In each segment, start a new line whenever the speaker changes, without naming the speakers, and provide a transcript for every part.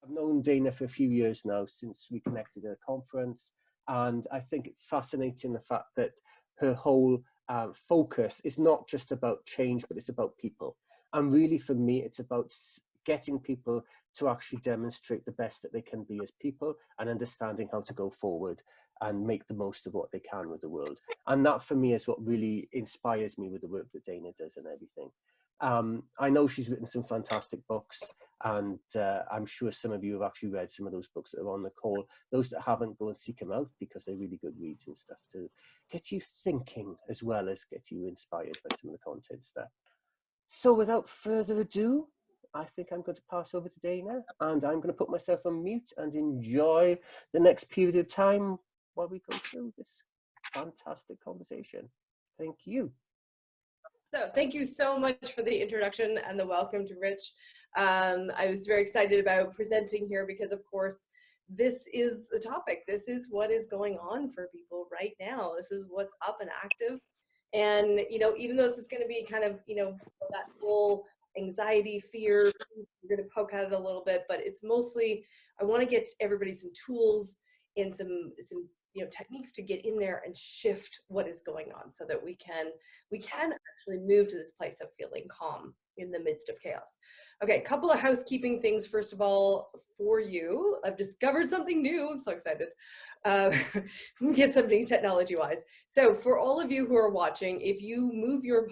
I've known Dana for a few years now, since we connected at a conference, and I think it's fascinating the fact that her whole focus is not just about change, but it's about people. And really, for me, it's about getting people to actually demonstrate the best that they can be as people, and understanding how to go forward and make the most of what they can with the world. And that, for me, is what really inspires me with the work that Dana does and everything. I know she's written some fantastic books, and I'm sure some of you have actually read some of those books that are on the call. Those that haven't, go and seek them out, because they're really good reads and stuff to get you thinking as well as get you inspired by some of the content stuff. So without further ado, I think I'm going to pass over to Dana, and I'm going to put myself on mute and enjoy the next period of time while we go through this fantastic conversation. Thank you.
So thank you so much for the introduction and the welcome to Rich. I was very excited about presenting here because, of course, this is the topic. This is what is going on for people right now. This is what's up and active. And, you know, even though this is going to be kind of, you know, that whole anxiety, fear, we're going to poke at it a little bit, but it's mostly, I want to get everybody some tools and some you know, techniques to get in there and shift what is going on, so that we can actually move to this place of feeling calm in the midst of chaos. Okay, a couple of housekeeping things. First of all, for you, I've discovered something new. I'm so excited. Get something technology-wise. So for all of you who are watching, if you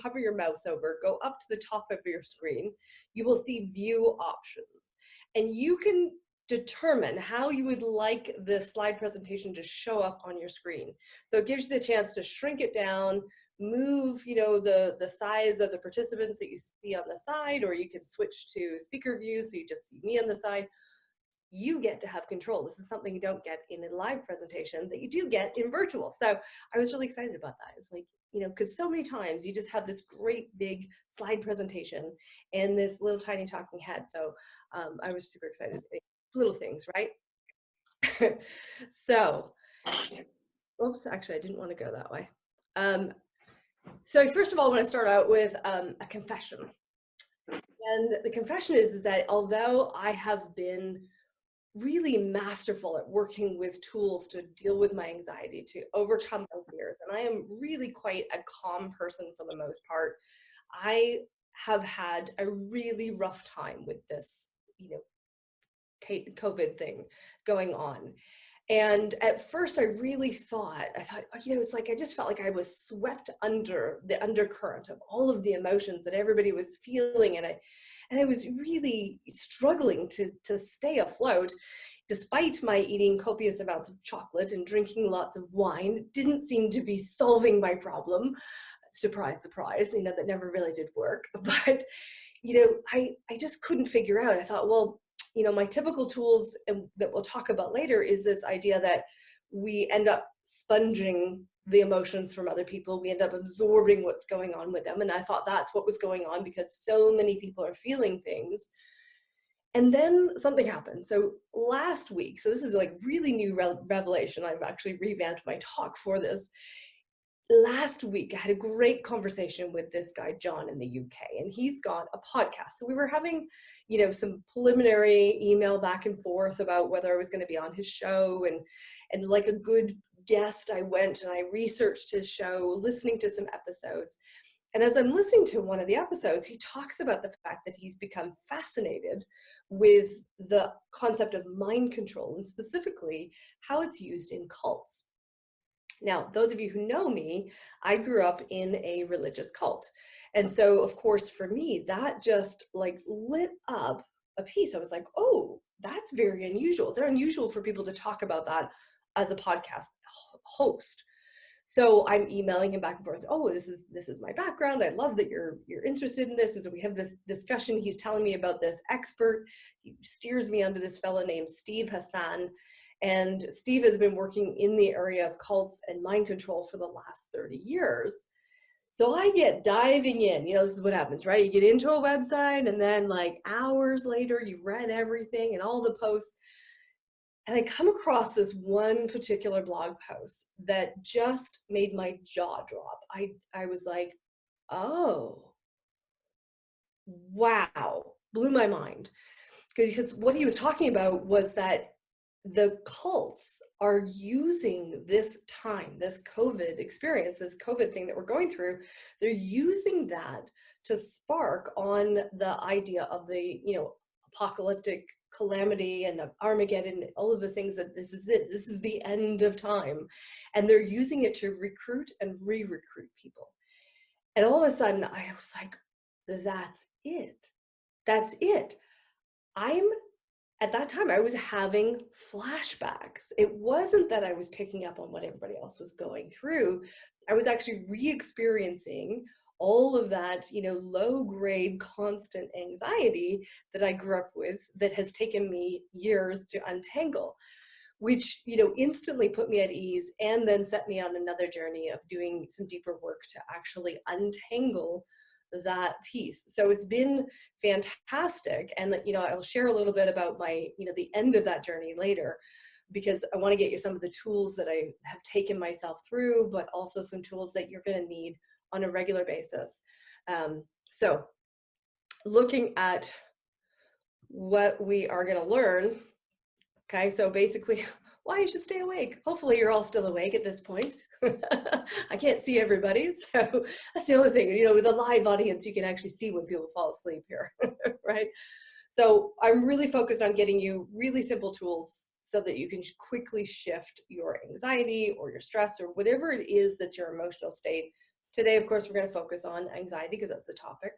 hover your mouse over, go up to the top of your screen, you will see view options. And you can determine how you would like the slide presentation to show up on your screen. So it gives you the chance to shrink it down, move, you know, the size of the participants that you see on the side, or you can switch to speaker view so you just see me on the side. You get to have control. This is something you don't get in a live presentation that you do get in virtual. So I was really excited about that. It's like, you know, because so many times you just have this great big slide presentation and this little tiny talking head. So I was super excited. Little things, right? So, oops, actually, I didn't want to go that way. So first of all, I want to start out with a confession. And the confession is that although I have been really masterful at working with tools to deal with my anxiety, to overcome my fears, and I am really quite a calm person for the most part, I have had a really rough time with this, you know, COVID thing going on. And at first I thought, you know, it's like I just felt like I was swept under the undercurrent of all of the emotions that everybody was feeling, and I was really struggling to stay afloat. Despite my eating copious amounts of chocolate and drinking lots of wine, it didn't seem to be solving my problem. Surprise, surprise, you know, that never really did work. But, you know, I just couldn't figure out. I thought, well, you know, my typical tools that we'll talk about later is this idea that we end up sponging the emotions from other people. We end up absorbing what's going on with them. And I thought that's what was going on, because so many people are feeling things. And then something happened. So last week, so this is like really new revelation. I've actually revamped my talk for this. Last week, I had a great conversation with this guy, John, in the UK, and he's got a podcast. So we were having, you know, some preliminary email back and forth about whether I was going to be on his show, and like a good guest, I went and I researched his show, listening to some episodes. And as I'm listening to one of the episodes, he talks about the fact that he's become fascinated with the concept of mind control, and specifically how it's used in cults. Now, those of you who know me, I grew up in a religious cult. And so, of course, for me, that just like lit up a piece. I was like, oh, that's very unusual. It's unusual for people to talk about that as a podcast host. So I'm emailing him back and forth. Oh, this is my background. I love that you're interested in this. And so we have this discussion. He's telling me about this expert. He steers me onto this fellow named Steve Hassan. And Steve has been working in the area of cults and mind control for the last 30 years. So I get diving in. You know, this is what happens, right? You get into a website, and then like hours later, you've read everything and all the posts. And I come across this one particular blog post that just made my jaw drop. I was like, oh, wow, blew my mind. because what he was talking about was that the cults are using this time, this COVID experience, this COVID thing that we're going through, they're using that to spark on the idea of the, you know, apocalyptic calamity and Armageddon, all of the things that this is it. This is the end of time. And they're using it to recruit and re-recruit people. And all of a sudden I was like, that's it. That's it. At that time, I was having flashbacks. It wasn't that I was picking up on what everybody else was going through. I was actually re-experiencing all of that, you know, low-grade constant anxiety that I grew up with that has taken me years to untangle, which, you know, instantly put me at ease and then set me on another journey of doing some deeper work to actually untangle that piece. So it's been fantastic. And, you know, I'll share a little bit about my, you know, the end of that journey later, because I want to get you some of the tools that I have taken myself through, but also some tools that you're going to need on a regular basis. So looking at what we are going to learn. Okay. So basically why you should stay awake. Hopefully you're all still awake at this point. I can't see everybody. So that's the other thing, you know, with a live audience, you can actually see when people fall asleep here, right? So I'm really focused on getting you really simple tools so that you can quickly shift your anxiety or your stress or whatever it is that's your emotional state. Today, of course, we're going to focus on anxiety because that's the topic,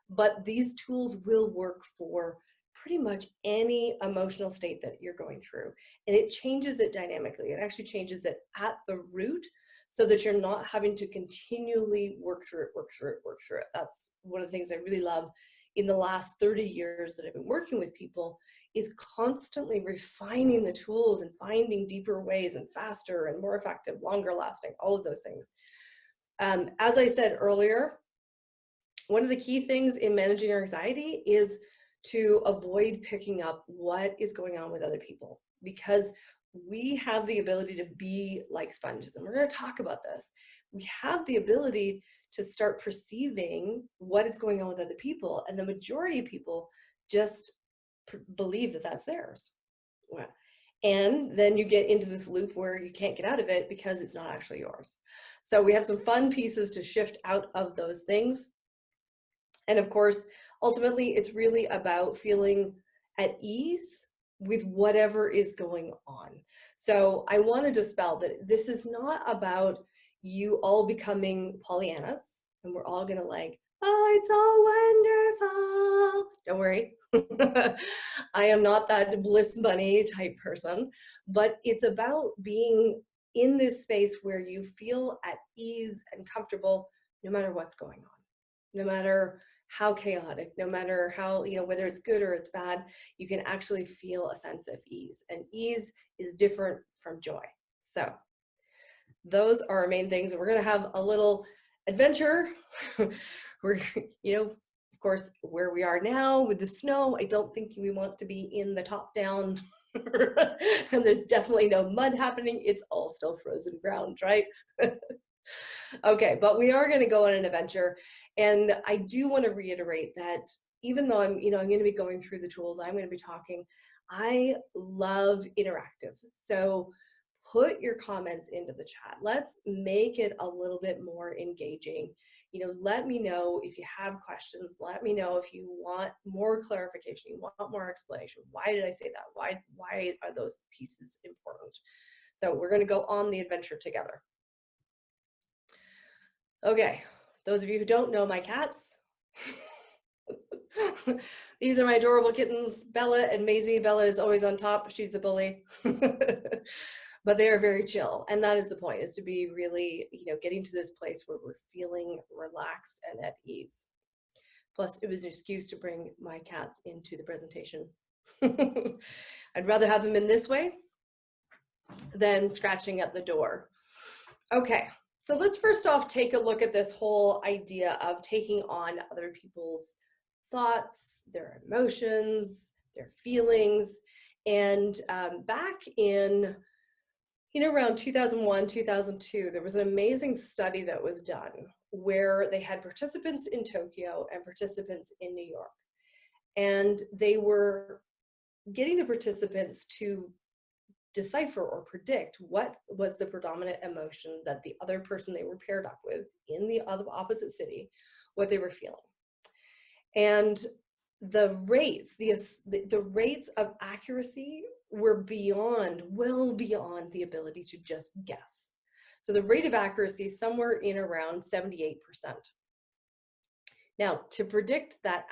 but these tools will work for pretty much any emotional state that you're going through. And it changes it dynamically. It actually changes it at the root so that you're not having to continually work through it. That's one of the things I really love in the last 30 years that I've been working with people, is constantly refining the tools and finding deeper ways and faster and more effective, longer lasting, all of those things. As I said earlier, one of the key things in managing your anxiety is to avoid picking up what is going on with other people, because we have the ability to be like sponges. And we're going to talk about this. We have the ability to start perceiving what is going on with other people. And the majority of people just believe that that's theirs. And then you get into this loop where you can't get out of it because it's not actually yours. So we have some fun pieces to shift out of those things. And of course, ultimately, it's really about feeling at ease with whatever is going on. So I want to dispel that this is not about you all becoming Pollyannas and we're all going to like, oh, it's all wonderful. Don't worry. I am not that bliss bunny type person, but it's about being in this space where you feel at ease and comfortable no matter what's going on, no matter how chaotic, no matter how, you know, whether it's good or it's bad, you can actually feel a sense of ease. And ease is different from joy. So those are our main things. We're going to have a little adventure. We're, you know, of course, where we are now with the snow, I don't think we want to be in the top down. And there's definitely no mud happening. It's all still frozen ground, right? Okay, but we are going to go on an adventure. And I do want to reiterate that even though I'm going to be going through the tools, I'm going to be talking, I love interactive. So put your comments into the chat. Let's make it a little bit more engaging. You know, let me know if you have questions. Let me know if you want more clarification, you want more explanation. Why did I say that? Why are those pieces important? So we're going to go on the adventure together. Okay, those of you who don't know my cats, these are my adorable kittens, Bella and Maisie. Bella is always on top, she's the bully, but they are very chill. And that is the point, is to be really, you know, getting to this place where we're feeling relaxed and at ease. Plus, it was an excuse to bring my cats into the presentation. I'd rather have them in this way than scratching at the door. Okay. So let's first off take a look at this whole idea of taking on other people's thoughts, their emotions, their feelings. And back in, you know, around 2001, 2002, there was an amazing study that was done where they had participants in Tokyo and participants in New York. And they were getting the participants to decipher or predict what was the predominant emotion that the other person they were paired up with in the other opposite city, what they were feeling. And the rates, the rates of accuracy were beyond, well beyond the ability to just guess. So the rate of accuracy is somewhere in around 78%. Now, to predict that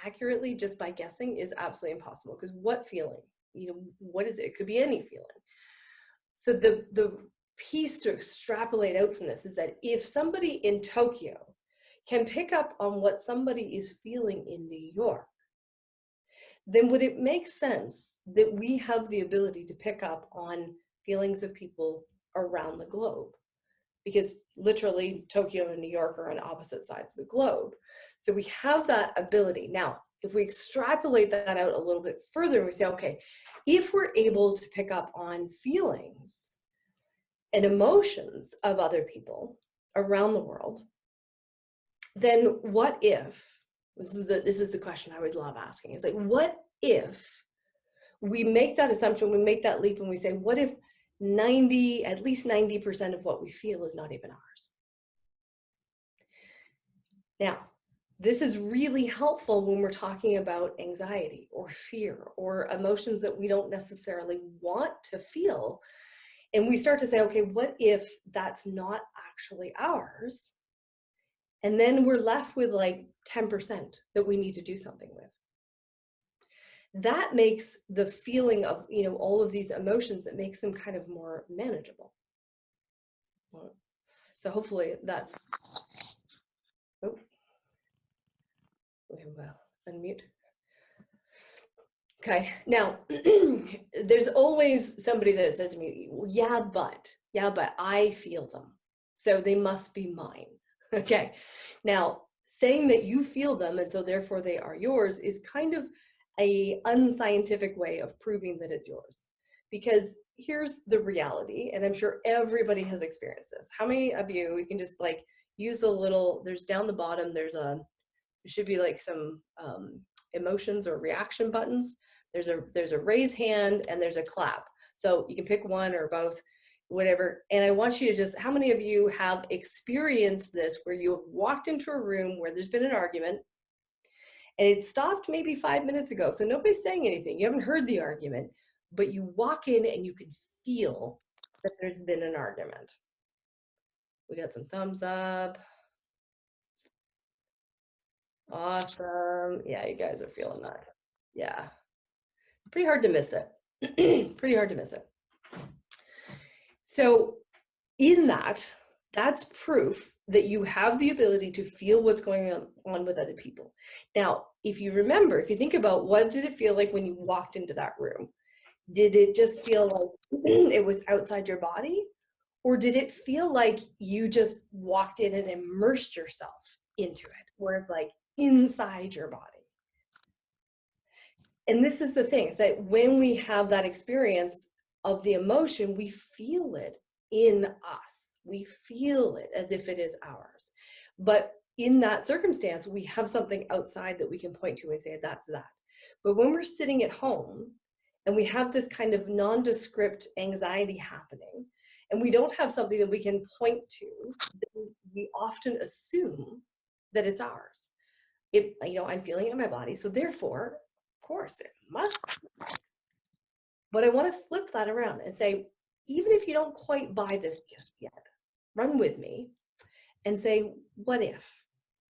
accurately just by guessing is absolutely impossible, because what feeling? You know, what is it? It could be any feeling. So the piece to extrapolate out from this is that if somebody in Tokyo can pick up on what somebody is feeling in New York, then would it make sense that we have the ability to pick up on feelings of people around the globe? Because literally Tokyo and New York are on opposite sides of the globe. So we have that ability. Now, if we extrapolate that out a little bit further and we say, okay, if we're able to pick up on feelings and emotions of other people around the world, then what if, this is the question I always love asking, it's like, what if we make that assumption, we make that leap and we say, what if at least 90% of what we feel is not even ours? Now, this is really helpful when we're talking about anxiety or fear or emotions that we don't necessarily want to feel. And we start to say, okay, what if that's not actually ours? And then we're left with like 10% that we need to do something with. That makes the feeling of, you know, all of these emotions, that makes them kind of more manageable. So hopefully that's, oh, well, unmute. Okay, now there's always somebody that says to me, well, yeah, but I feel them, so they must be mine. Okay, now saying that you feel them and so therefore they are yours is kind of a unscientific way of proving that it's yours. Because here's the reality, and I'm sure everybody has experienced this. How many of you can just like use the little, there's down the bottom, there should be like some emotions or reaction buttons. There's a raise hand and there's a clap. So you can pick one or both, whatever. And I want you to just, how many of you have experienced this where you have walked into a room where there's been an argument and it stopped maybe 5 minutes ago, so nobody's saying anything, you haven't heard the argument, but you walk in and you can feel that there's been an argument? We got some thumbs up. Awesome. Yeah, you guys are feeling that. Yeah. It's pretty hard to miss it. Pretty hard to miss it. So in that's proof that you have the ability to feel what's going on with other people. Now, if you remember, if you think about what did it feel like when you walked into that room? Did it just feel like it was outside your body? Or did it feel like you just walked in and immersed yourself into it, where it's like inside your body? And this is the thing, is that when we have that experience of the emotion, we feel it in us. We feel it as if it is ours. But in that circumstance, we have something outside that we can point to and say, that's that. But when we're sitting at home and we have this kind of nondescript anxiety happening, and we don't have something that we can point to, we often assume that it's ours. If, you know, I'm feeling it in my body, so therefore, of course, it must be. But I want to flip that around and say, even if you don't quite buy this just yet, run with me and say, what if?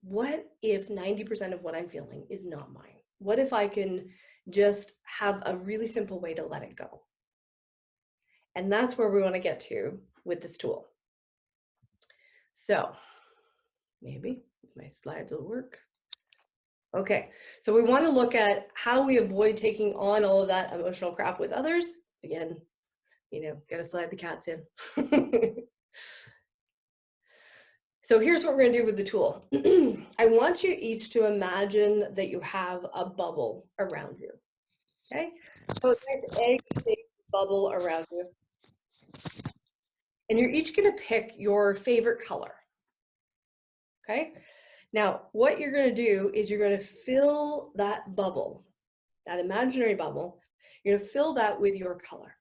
What if 90% of what I'm feeling is not mine? What if I can just have a really simple way to let it go? And that's where we want to get to with this tool. So maybe my slides will work. Okay, so we want to look at how we avoid taking on all of that emotional crap with others. Again, you know, gotta slide the cats in. So here's what we're gonna do with the tool. I want you each to imagine that you have a bubble around you, okay? So it's like an egg-shaped bubble around you. And you're each gonna pick your favorite color, okay? Now, what you're gonna do is you're gonna fill that bubble that imaginary bubble, you're going to fill that with your color.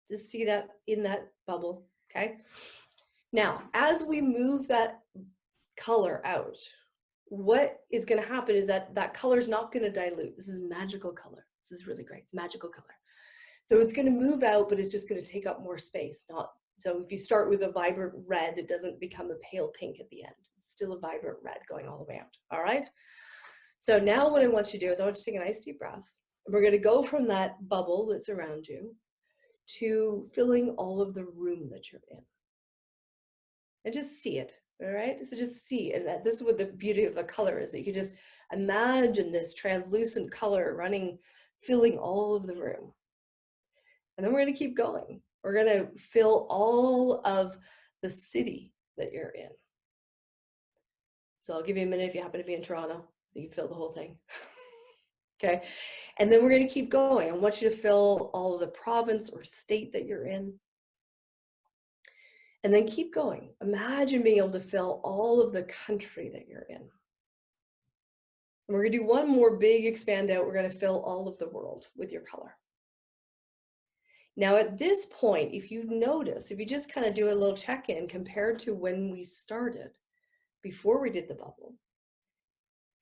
Just see that in that bubble, okay? Now, as we move that color out, what is going to happen is that that color is not going to dilute. This is magical color. This is really great. It's magical color. So it's going to move out, but it's just going to take up more space. So if you start with a vibrant red, it doesn't become a pale pink at the end. It's still a vibrant red going all the way out. All right. So now what I want you to do is I want you to take a nice deep breath. And we're going to go from that bubble that's around you to filling all of the room that you're in. And just see it. All right. So just see. And this is what the beauty of a color is, that you can just imagine this translucent color running, filling all of the room. And then we're going to keep going. We're going to fill all of the city that you're in. So I'll give you a minute if you happen to be in Toronto, so you can fill the whole thing. Okay. And then we're going to keep going. I want you to fill all of the province or state that you're in. And then keep going. Imagine being able to fill all of the country that you're in. And we're going to do one more big expand out. We're going to fill all of the world with your color. Now at this point, if you notice, if you just kind of do a little check-in compared to when we started, before we did the bubble,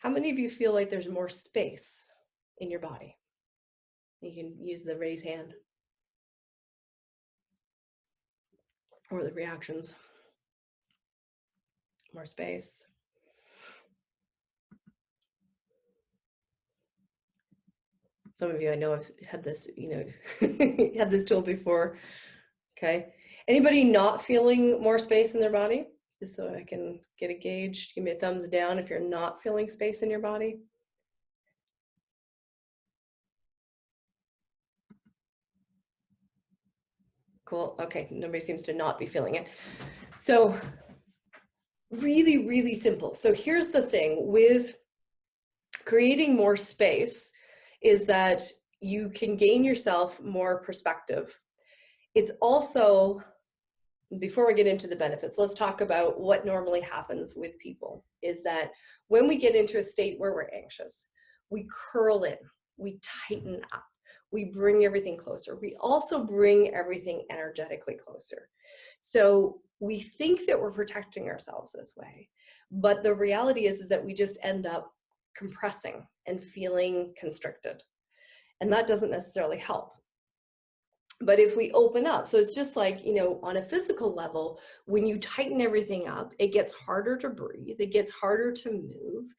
how many of you feel like there's more space in your body? You can use the raise hand or the reactions. More space. Some of you I know have had this, had this tool before. Okay. Anybody not feeling more space in their body? Just so I can get a gauge. Give me a thumbs down if you're not feeling space in your body. Cool. Okay. Nobody seems to not be feeling it. So really, really simple. So here's the thing with creating more space is that you can gain yourself more perspective. It's also, before we get into the benefits, let's talk about what normally happens with people is that when we get into a state where we're anxious, we curl in, we tighten up, we bring everything closer. We also bring everything energetically closer. So we think that we're protecting ourselves this way, but the reality is that we just end up compressing and feeling constricted. And that doesn't necessarily help. But if we open up, so it's just like, on a physical level, when you tighten everything up, it gets harder to breathe, it gets harder to move.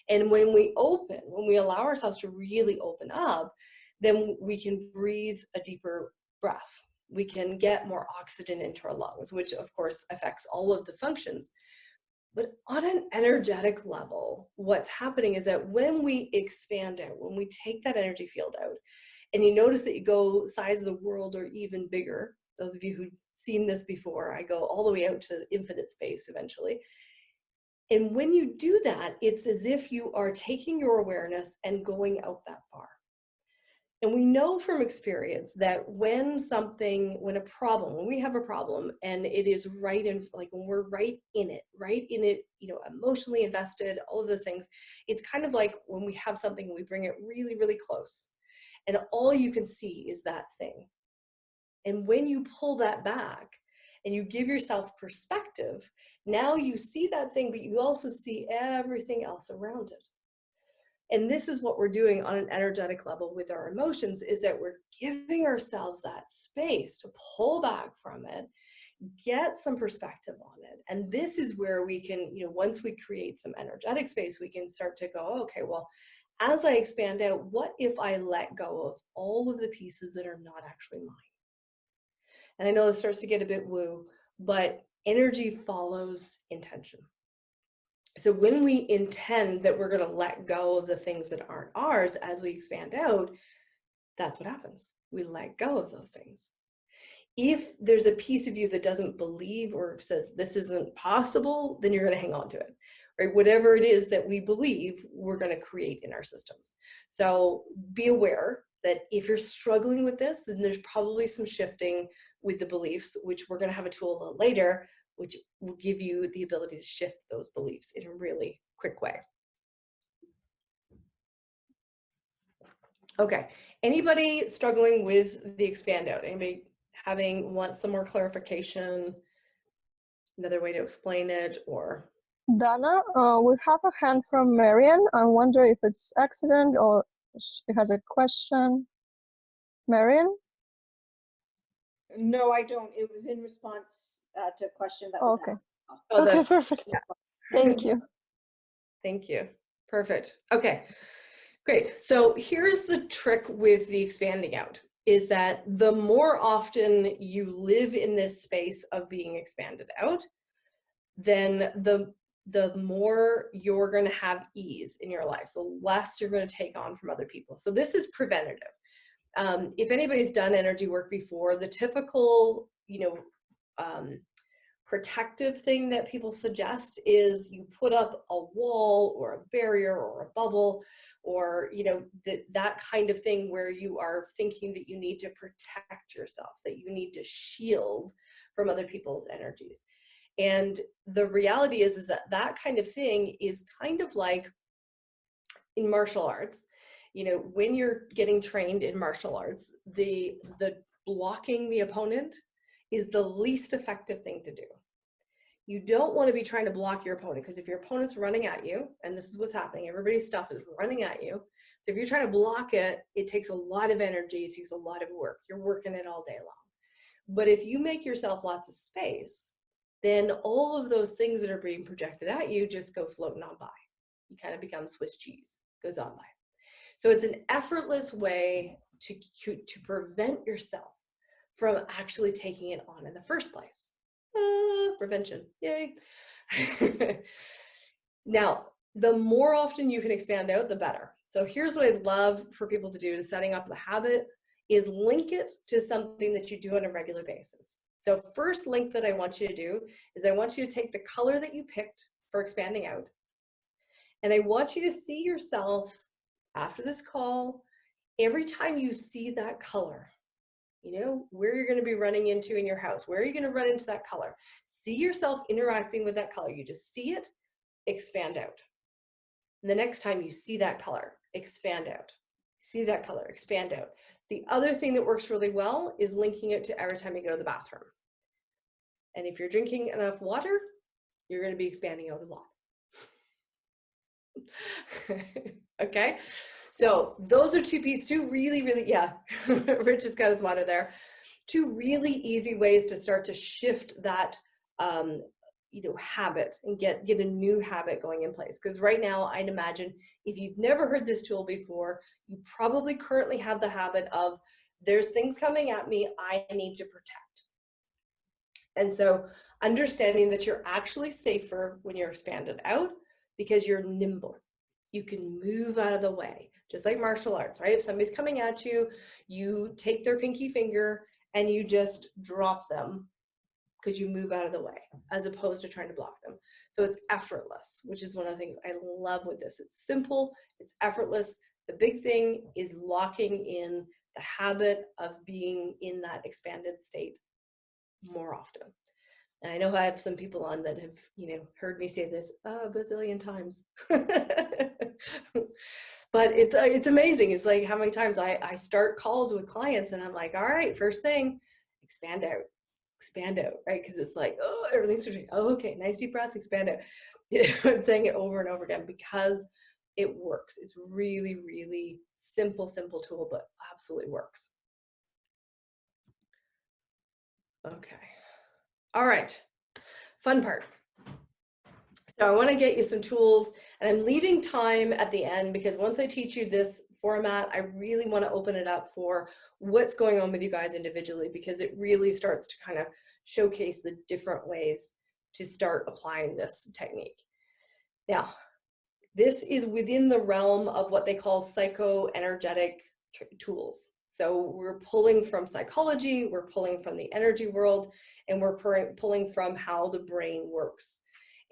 And when we open, when we allow ourselves to really open up, then we can breathe a deeper breath. We can get more oxygen into our lungs, which of course affects all of the functions. But on an energetic level, what's happening is that when we expand out, when we take that energy field out, and you notice that you go size of the world or even bigger, those of you who've seen this before, I go all the way out to infinite space eventually. And when you do that, it's as if you are taking your awareness and going out that far. And we know from experience that when we have a problem and it is right in, like when we're right in it, emotionally invested, all of those things, it's kind of like when we have something, we bring it really, really close and all you can see is that thing. And when you pull that back and you give yourself perspective, now you see that thing, but you also see everything else around it. And this is what we're doing on an energetic level with our emotions, is that we're giving ourselves that space to pull back from it, get some perspective on it. And this is where we can, once we create some energetic space, we can start to go, okay, well, as I expand out, what if I let go of all of the pieces that are not actually mine? And I know this starts to get a bit woo, but energy follows intention. So when we intend that we're going to let go of the things that aren't ours as we expand out, that's what happens. We let go of those things. If there's a piece of you that doesn't believe or says this isn't possible, then you're going to hang on to it. Right? Whatever it is that we believe, we're going to create in our systems. So be aware that if you're struggling with this, then there's probably some shifting with the beliefs, which we're going to have a tool a little later, which will give you the ability to shift those beliefs in a really quick way. Okay. Anybody struggling with the expand out? Anybody want some more clarification? Another way to explain it, or?
Dana, we have a hand from Marian. I wonder if it's accident or she has a question. Marian?
No, I don't. It was in response to a question that was
Okay.
asked.
Oh,
Okay, perfect.
yeah.
Thank you.
Thank you. Perfect. Okay, great. So here's the trick with the expanding out, is that the more often you live in this space of being expanded out, then the more you're going to have ease in your life, the less you're going to take on from other people. So this is preventative. If anybody's done energy work before, the typical, protective thing that people suggest is you put up a wall or a barrier or a bubble, or that kind of thing where you are thinking that you need to protect yourself, that you need to shield from other people's energies. And the reality is that that kind of thing is kind of like in martial arts. When you're getting trained in martial arts, the blocking the opponent is the least effective thing to do. You don't want to be trying to block your opponent, because if your opponent's running at you, and this is what's happening, everybody's stuff is running at you. So if you're trying to block it, it takes a lot of energy, it takes a lot of work. You're working it all day long. But if you make yourself lots of space, then all of those things that are being projected at you just go floating on by. You kind of become Swiss cheese, goes on by. So it's an effortless way to prevent yourself from actually taking it on in the first place. Prevention, yay. Now, the more often you can expand out, the better. So here's what I'd love for people to do to setting up the habit is link it to something that you do on a regular basis. So first link that I want you to do is I want you to take the color that you picked for expanding out, and I want you to see yourself after this call, every time you see that color, where you're going to be running into in your house, where are you going to run into that color? See yourself interacting with that color. You just see it, expand out. And the next time you see that color, expand out. See that color, expand out. The other thing that works really well is linking it to every time you go to the bathroom. And if you're drinking enough water, you're going to be expanding out a lot. Okay, so those are two really, yeah, Rich has got his water there. Two really easy ways to start to shift that, habit and get a new habit going in place. Because right now, I'd imagine if you've never heard this tool before, you probably currently have the habit of there's things coming at me I need to protect. And so understanding that you're actually safer when you're expanded out because you're nimble. You can move out of the way, just like martial arts, right? If somebody's coming at you, you take their pinky finger and you just drop them because you move out of the way, as opposed to trying to block them. So it's effortless, which is one of the things I love with this. It's simple, it's effortless. The big thing is locking in the habit of being in that expanded state more often. And I know I have some people on that have, heard me say this a bazillion times. But it's amazing. It's like how many times I start calls with clients and I'm like, all right, first thing, expand out, right? Because it's like, oh, everything's switching. Oh, okay, nice deep breath, expand out. I'm saying it over and over again because it works. It's really, really simple tool, but absolutely works. Okay. All right, fun part. So I want to get you some tools, and I'm leaving time at the end because once I teach you this format, I really want to open it up for what's going on with you guys individually, because it really starts to kind of showcase the different ways to start applying this technique. Now, this is within the realm of what they call psychoenergetic tools. So we're pulling from psychology, we're pulling from the energy world, and we're pulling from how the brain works.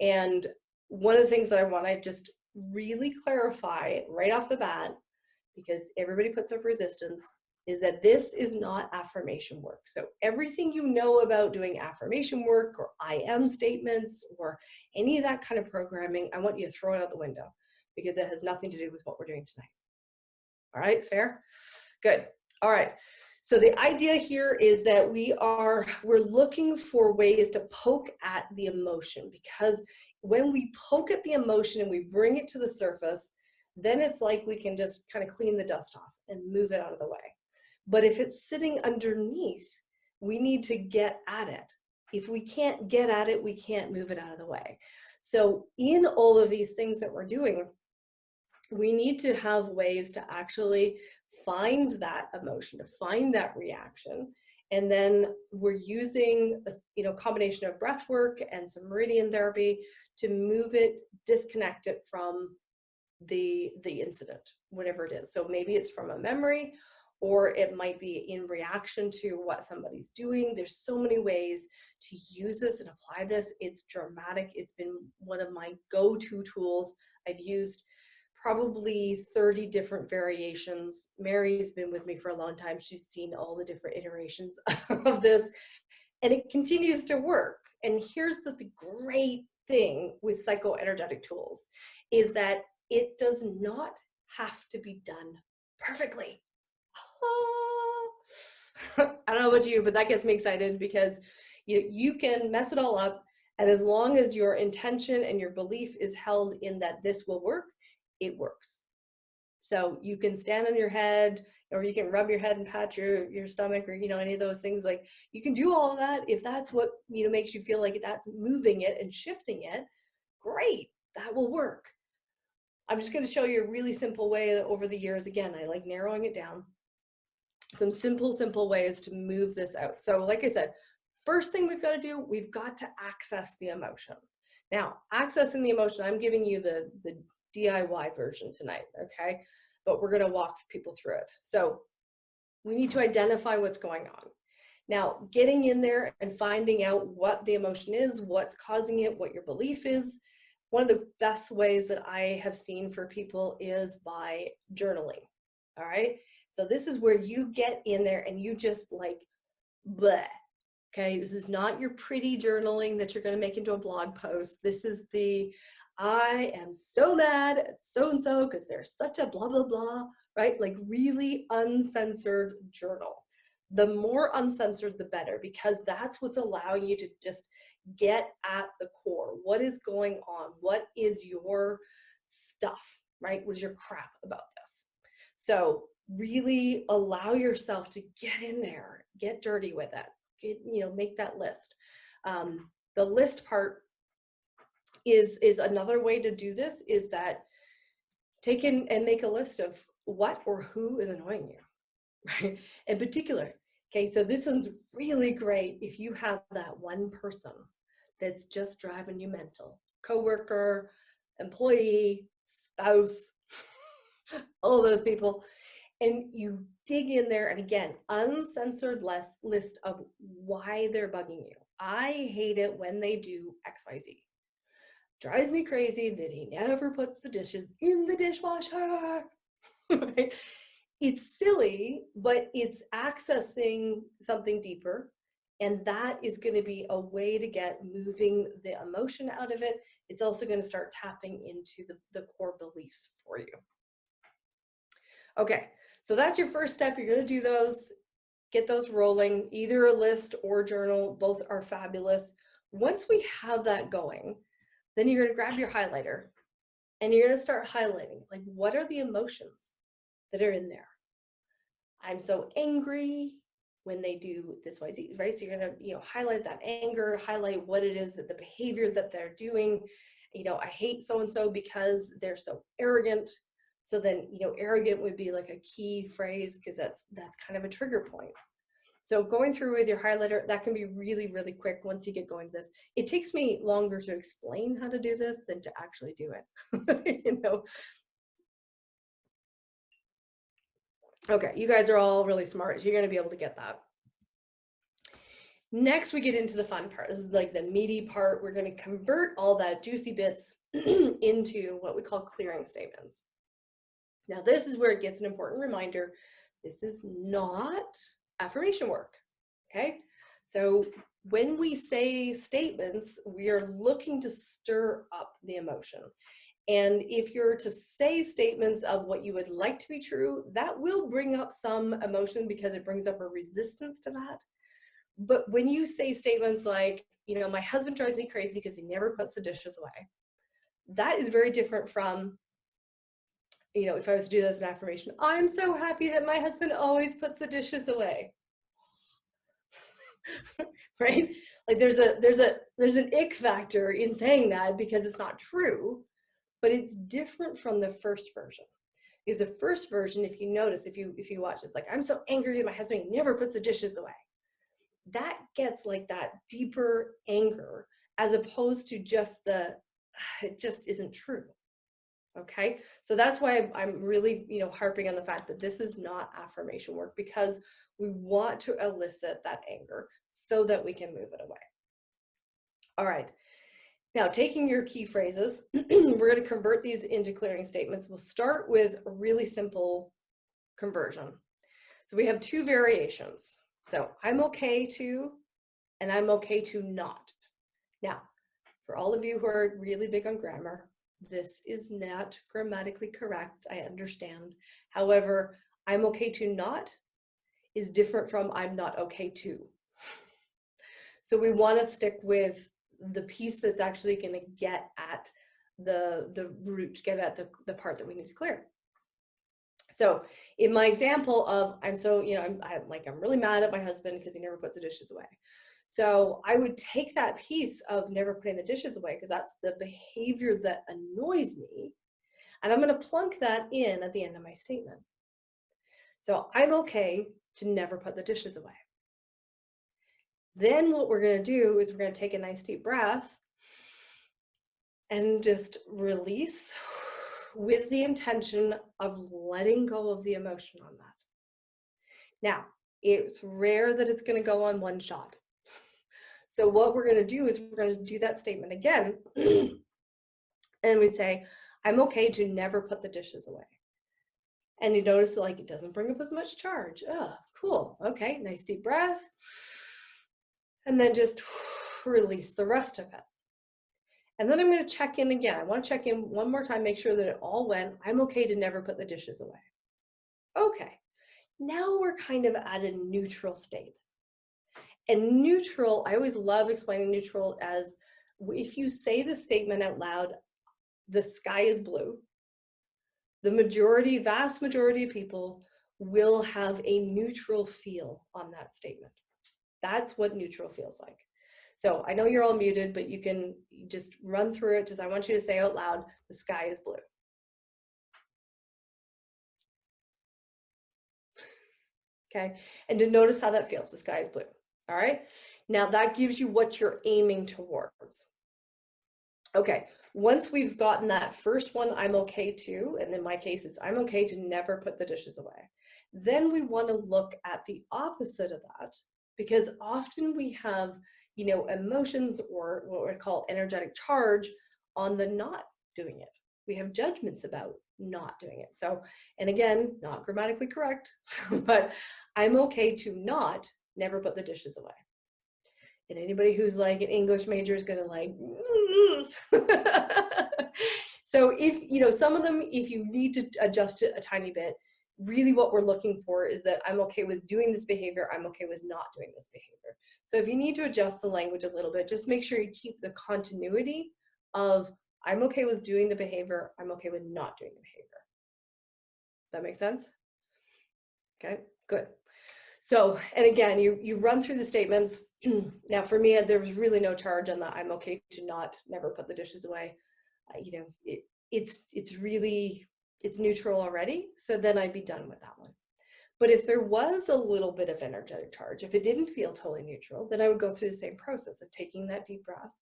And one of the things that I want to just really clarify right off the bat, because everybody puts up resistance, is that this is not affirmation work. So everything you know about doing affirmation work or I am statements or any of that kind of programming, I want you to throw it out the window because it has nothing to do with what we're doing tonight. All right, fair? Good. All right. So the idea here is that we're looking for ways to poke at the emotion, because when we poke at the emotion and we bring it to the surface, then it's like we can just kind of clean the dust off and move it out of the way. But if it's sitting underneath, we need to get at it. If we can't get at it, we can't move it out of the way. So in all of these things that we're doing, we need to have ways to actually find that emotion, to find that reaction. And then we're using a combination of breath work and some meridian therapy to move it, disconnect it from the incident, whatever it is. So maybe it's from a memory, or it might be in reaction to what somebody's doing. There's so many ways to use this and apply this. It's dramatic. It's been one of my go-to tools. I've used probably 30 different variations. Mary's been with me for a long time. She's seen all the different iterations of this, and it continues to work. And here's the great thing with psychoenergetic tools is that it does not have to be done perfectly. I don't know about you, but that gets me excited, because you can mess it all up, and as long as your intention and your belief is held in that this will work, it works. So you can stand on your head, or you can rub your head and pat your stomach, or any of those things. Like, you can do all of that if that's what makes you feel like that's moving it and shifting it. Great, that will work. I'm just going to show you a really simple way that over the years, again, I like narrowing it down. Some simple ways to move this out. So like I said, first thing we've got to do, we've got to access the emotion. Now, accessing the emotion, I'm giving you the DIY version tonight, okay? But we're going to walk people through it. So we need to identify what's going on. Now, getting in there and finding out what the emotion is, what's causing it, what your belief is. One of the best ways that I have seen for people is by journaling, all right? So this is where you get in there and you just like, bleh, okay? This is not your pretty journaling that you're gonna make into a blog post. This is I am so mad at so-and-so because they're such a blah, blah, blah, right? Like really uncensored journal. The more uncensored, the better, because that's what's allowing you to just get at the core. What is going on? What is your stuff, right? What is your crap about this? So really allow yourself to get in there, get dirty with it, make that list. The list part is another way to do this, is that take in and make a list of what or who is annoying you, right? In particular, okay, so this one's really great if you have that one person that's just driving you mental. Coworker, employee, spouse, all those people. And you dig in there, and again, uncensored list of why they're bugging you. I hate it when they do XYZ. Drives me crazy that he never puts the dishes in the dishwasher. Right? It's silly, but it's accessing something deeper. And that is going to be a way to get moving the emotion out of it. It's also going to start tapping into the core beliefs for you. Okay, so that's your first step. You're going to do those, get those rolling, either a list or journal. Both are fabulous. Once we have that going, then you're going to grab your highlighter and you're going to start highlighting, like, what are the emotions that are in there? I'm so angry when they do this, right? So you're going to, highlight that anger, highlight what it is, that the behavior that they're doing. I hate so-and-so because they're so arrogant. So then, arrogant would be like a key phrase, because that's kind of a trigger point. So going through with your highlighter, that can be really, really quick once you get going to this. It takes me longer to explain how to do this than to actually do it, Okay, you guys are all really smart. So you're going to be able to get that. Next, we get into the fun part. This is like the meaty part. We're going to convert all that juicy bits into what we call clearing statements. Now, this is where it gets an important reminder. This is not affirmation work, okay? So when we say statements, we are looking to stir up the emotion. And if you're to say statements of what you would like to be true, that will bring up some emotion because it brings up a resistance to that. But when you say statements like, you know, my husband drives me crazy because he never puts the dishes away, that is very different from, you know, if I was to do that as an affirmation, I'm so happy that my husband always puts the dishes away. Right? Like there's an ick factor in saying that because it's not true, but it's different from the first version. Because the first version, if you notice, if you watch this, like, I'm so angry that my husband never puts the dishes away. That gets like that deeper anger as opposed to just it just isn't true. Okay, so that's why I'm really, you know, harping on the fact that this is not affirmation work, because we want to elicit that anger so that we can move it away. All right, now taking your key phrases, we're going to convert these into clearing statements. We'll start with a really simple conversion. So we have two variations. So I'm okay to, and I'm okay to not. Now, for all of you who are really big on grammar, this is not grammatically correct, I understand. However, I'm okay to not is different from I'm not okay to. So we want to stick with the piece that's actually going to get at the root, get at the part that we need to clear. So in my example of I'm really mad at my husband because he never puts the dishes away. So I would take that piece of never putting the dishes away, because that's the behavior that annoys me, and I'm going to plunk that in at the end of my statement. So I'm okay to never put the dishes away. Then what we're going to do is we're going to take a nice deep breath and just release with the intention of letting go of the emotion on that. Now, it's rare that it's going to go on one shot. So what we're going to do is we're going to do that statement again, and we say, I'm okay to never put the dishes away. And you notice that, like, it doesn't bring up as much charge. Oh, cool. Okay, nice deep breath. And then just release the rest of it. And then I'm going to check in again. I want to check in one more time, make sure that it all went. I'm okay to never put the dishes away. Okay, now we're kind of at a neutral state. And neutral, I always love explaining neutral as if you say the statement out loud, the sky is blue, the vast majority of people will have a neutral feel on that statement. That's what neutral feels like. So I know you're all muted, but you can just run through it. I want you to say out loud, the sky is blue. Okay, and to notice how that feels, the sky is blue. All right, now that gives you what you're aiming towards. Okay, once we've gotten that first one, I'm okay to, and in my case, it's I'm okay to never put the dishes away. Then we want to look at the opposite of that, because often we have, you know, emotions or what we call energetic charge on the not doing it. We have judgments about not doing it. So, and again, not grammatically correct, but I'm okay to not never put the dishes away. And anybody who's like an English major is going to like, so if, you know, some of them, if you need to adjust it a tiny bit, really what we're looking for is that I'm okay with doing this behavior, I'm okay with not doing this behavior. So if you need to adjust the language a little bit, just make sure you keep the continuity of I'm okay with doing the behavior, I'm okay with not doing the behavior. That make sense? Okay, good. So, and again, you run through the statements. Now for me, there was really no charge on that. I'm okay to not never put the dishes away. You know, it's neutral already. So then I'd be done with that one. But if there was a little bit of energetic charge, if it didn't feel totally neutral, then I would go through the same process of taking that deep breath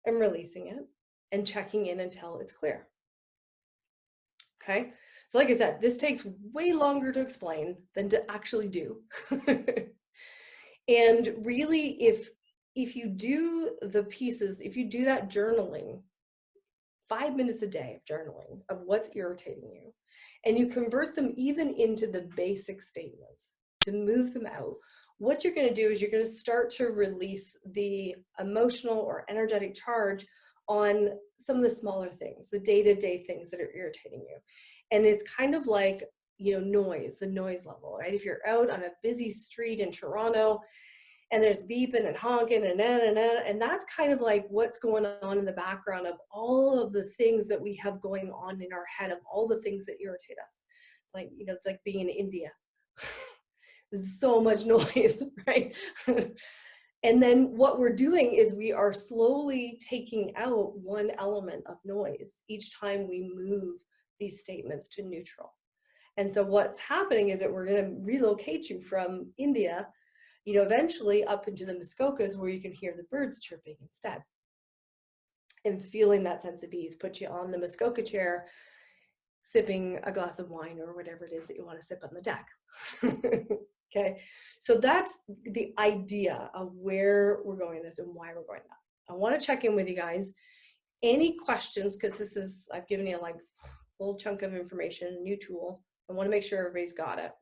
and releasing it and checking in until it's clear. Okay. So like I said, this takes way longer to explain than to actually do. And really, if you do the pieces, if you do that journaling, 5 minutes a day of journaling of what's irritating you, and you convert them even into the basic statements to move them out, what you're going to do is you're going to start to release the emotional or energetic charge on some of the smaller things, the day-to-day things that are irritating you. And it's kind of like, you know, noise, the noise level, right? If you're out on a busy street in Toronto and there's beeping and honking and that's kind of like what's going on in the background of all of the things that we have going on in our head, of all the things that irritate us. It's like, you know, it's like being in India. There's so much noise, right? And then what we're doing is we are slowly taking out one element of noise each time we move these statements to neutral. And so what's happening is that we're going to relocate you from India, you know, eventually up into the Muskokas where you can hear the birds chirping instead. And feeling that sense of ease, put you on the Muskoka chair, sipping a glass of wine or whatever it is that you want to sip on the deck. Okay, so that's the idea of where we're going this and why we're going that. I want to check in with you guys. Any questions? Because this is, I've given you like a full chunk of information, a new tool. I want to make sure everybody's got it.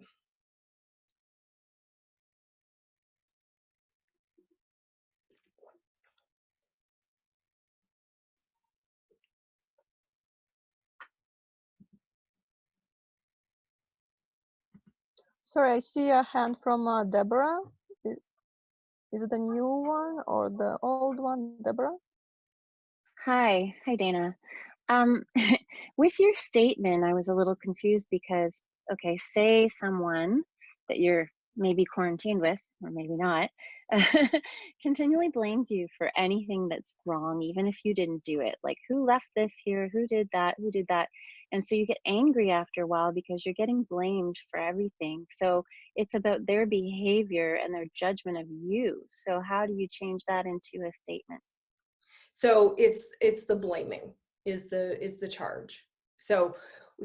Sorry, I see a hand from Deborah. Is it the new one or the old one, Deborah?
Hi Dana. With your statement, I was a little confused because, okay, say someone that you're maybe quarantined with, or maybe not, continually blames you for anything that's wrong, even if you didn't do it. Like, who left this here? Who did that? Who did that? And so you get angry after a while because you're getting blamed for everything. So it's about their behavior and their judgment of you. So how do you change that into a statement?
So it's the blaming is the charge. So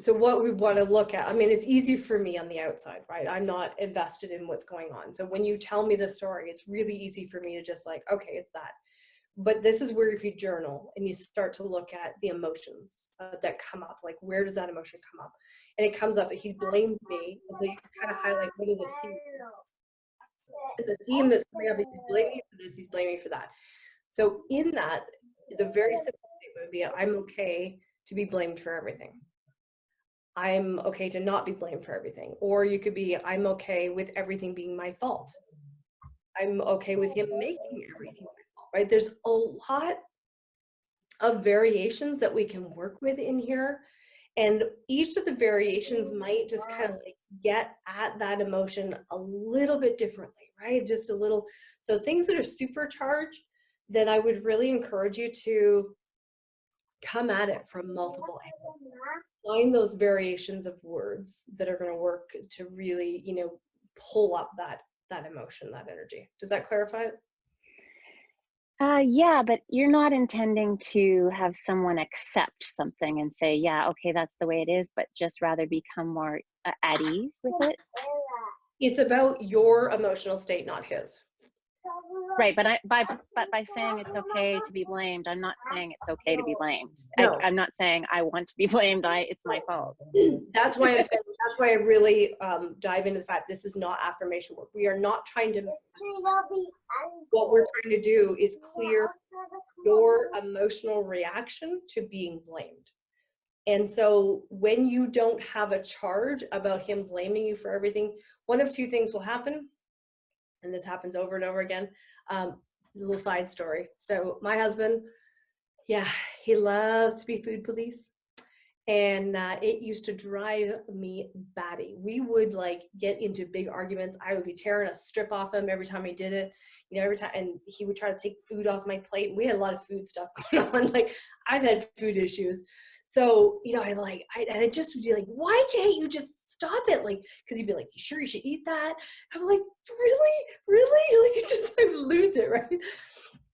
what we want to look at, I mean, it's easy for me on the outside, right? I'm not invested in what's going on. So when you tell me the story, it's really easy for me to just like, okay, it's that. But this is where if you journal and you start to look at the emotions that come up, like where does that emotion come up? And it comes up that he's blamed me. And so you can kind of highlight what are the themes. And the theme that's coming up is he's blaming me for this, he's blaming me for that. So in that, the very simple statement would be, I'm okay to be blamed for everything. I'm okay to not be blamed for everything. Or you could be, I'm okay with everything being my fault. I'm okay with him making everything my fault, right? There's a lot of variations that we can work with in here. And each of the variations might just kind of like get at that emotion a little bit differently, right? Just a little. So things that are supercharged, then I would really encourage you to come at it from multiple angles. Find those variations of words that are going to work to really, you know, pull up that emotion, that energy. Does that clarify it?
Yeah, but you're not intending to have someone accept something and say, yeah, okay, that's the way it is, but just rather become more at ease with it.
It's about your emotional state, not his.
Right, but by saying it's okay to be blamed, I'm not saying it's okay to be blamed.
No.
I'm not saying I want to be blamed. It's my fault.
That's why I'm saying, that's why I really dive into the fact this is not affirmation work. We are not trying to. What we're trying to do is clear your emotional reaction to being blamed. And so when you don't have a charge about him blaming you for everything, one of two things will happen. And this happens over and over again. Little side story. So my husband, yeah, he loves to be food police. And it used to drive me batty. We would like get into big arguments. I would be tearing a strip off him every time he did it. You know, every time, and he would try to take food off my plate. And we had a lot of food stuff going on. Like I've had food issues. So, you know, I just would be like, why can't you just stop it? Like, cause he'd be like, you sure you should eat that? I'm like, really? Like, it just, I would lose it, right?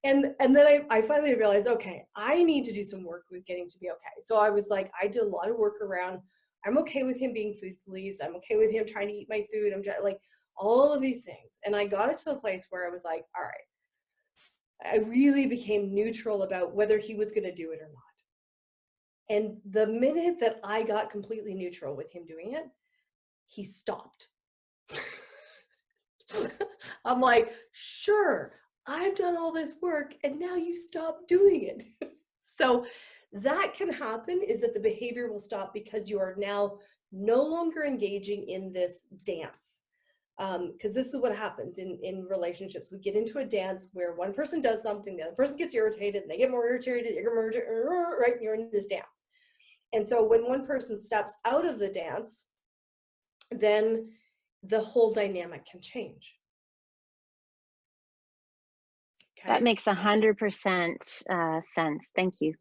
And then I finally realized, okay, I need to do some work with getting to be okay. So I was like, I did a lot of work around, I'm okay with him being food police. I'm okay with him trying to eat my food. I'm just like all of these things. And I got it to the place where I was like, all right, I really became neutral about whether he was going to do it or not. And the minute that I got completely neutral with him doing it, he stopped. I'm like, sure, I've done all this work and now you stop doing it. So that can happen, is that the behavior will stop because you are now no longer engaging in this dance. Because this is what happens in relationships. We get into a dance where one person does something, the other person gets irritated, and they get more irritated, right? You're in this dance. And so when one person steps out of the dance, then the whole dynamic can change. Okay.
That makes 100% sense. Thank you.